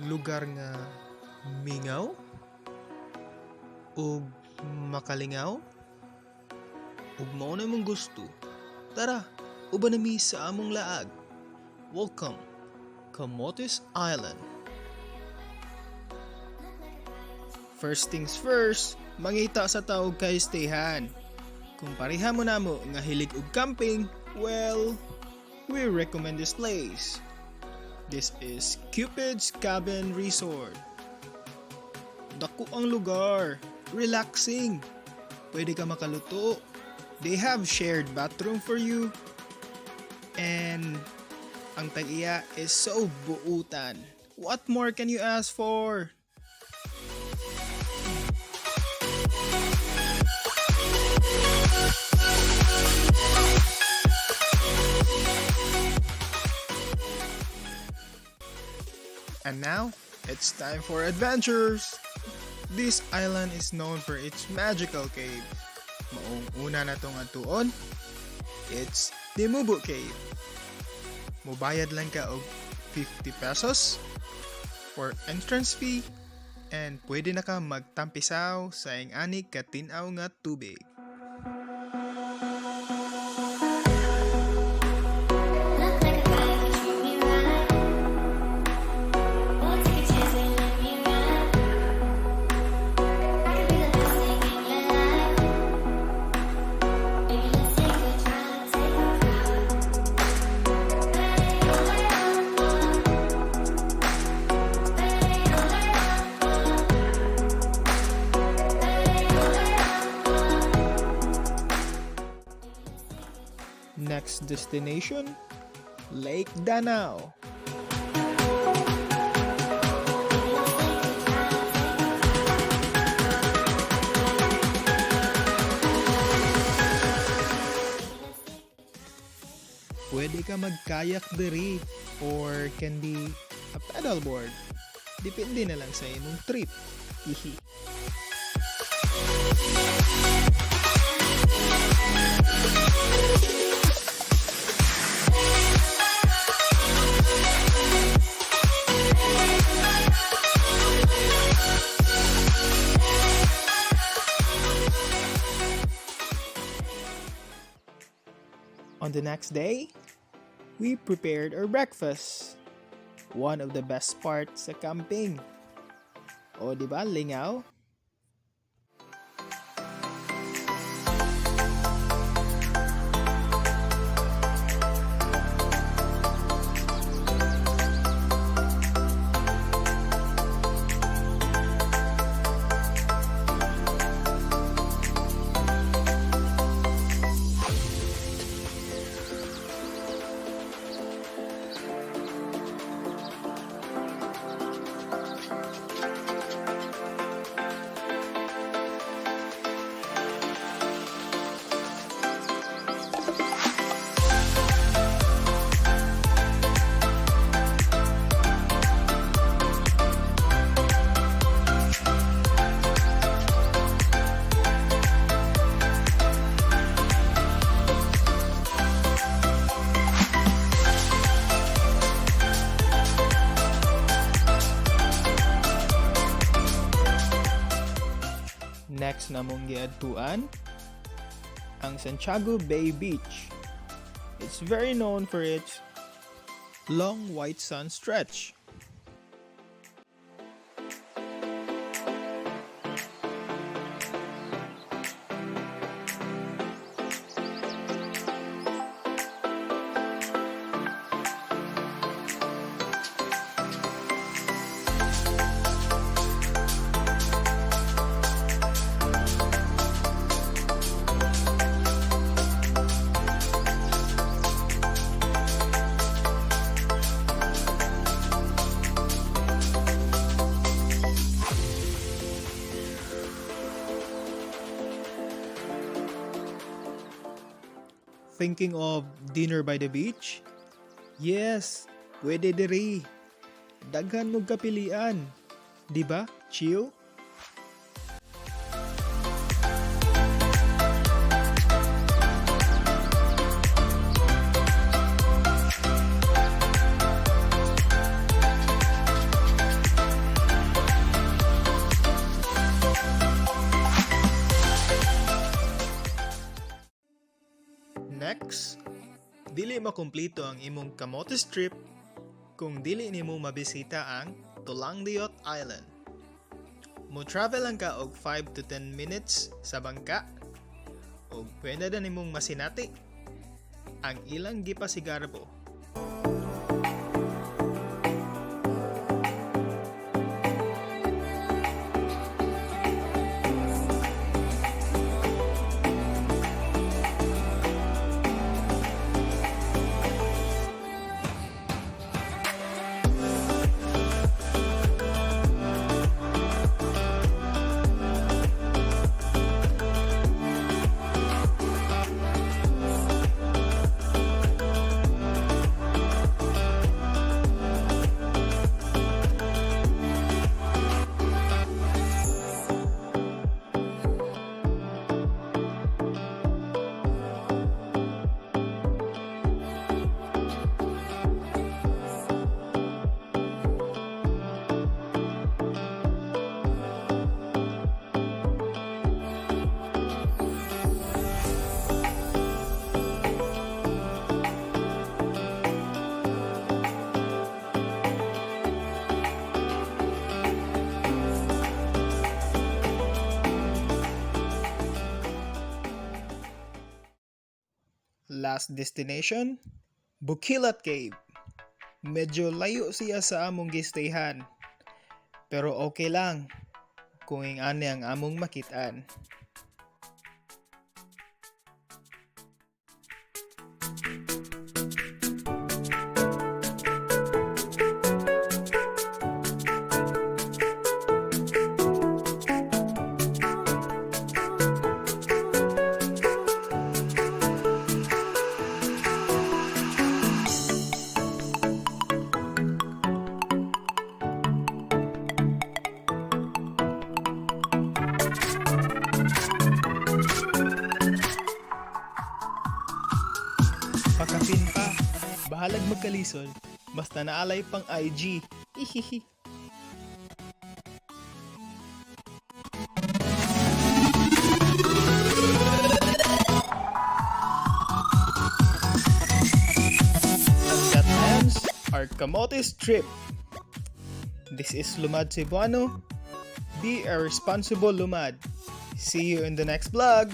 lugar nga mingaw ug makalingaw ug mao na mong gusto. Tara, uban nami sa among laag. Welcome, Camotes Island. First things first, mangita sa taog kay stayhan. Kung pareha mo namo nga hilig og camping, well, we recommend this place. This is Cupid's Cabin Resort. Dako ang lugar, relaxing. Pwede ka makaluto. They have shared bathroom for you. And ang tag-iya is so buutan. What more can you ask for? And now, it's time for adventures! This island is known for its magical cave. Maong una na tong atuon, it's Dimubo Cave. Mubayad lang ka og 50 pesos for entrance fee and pwede na ka magtampisaw sa ing-ani ka tin-aw nga tubig. Next destination, Lake Danao. Pwede ka mag-kayak diri or can be a paddleboard. Depende na lang sa imong trip. Hihi. On the next day, we prepared our breakfast. One of the best parts sa camping. O diba, lingaw? Next na mong giadtuan, ang Santiago Bay Beach. It's very known for its long white sand stretch. Thinking of dinner by the beach? Yes, pwede diri. Daghan mo kapilian. Diba? Chill? Dili makumpleto ang imong Camotes trip kung dili nimo mabisita ang Camotes Island. Mo travel lang ka og 5 to 10 minutes sa bangka ug pwede na nimong masinati ang ilang gipasigarbo. Last destination, Bukilat Cave. Medyo layo siya sa among gistayhan, pero okay lang kung ingani ang among makitaan. Pakapin pa, bahalag magkalisod, basta naalay pang IG. Hihihi. And that ends our Camotes trip. This is Lumad Cebuano. Be a responsible Lumad. See you in the next vlog.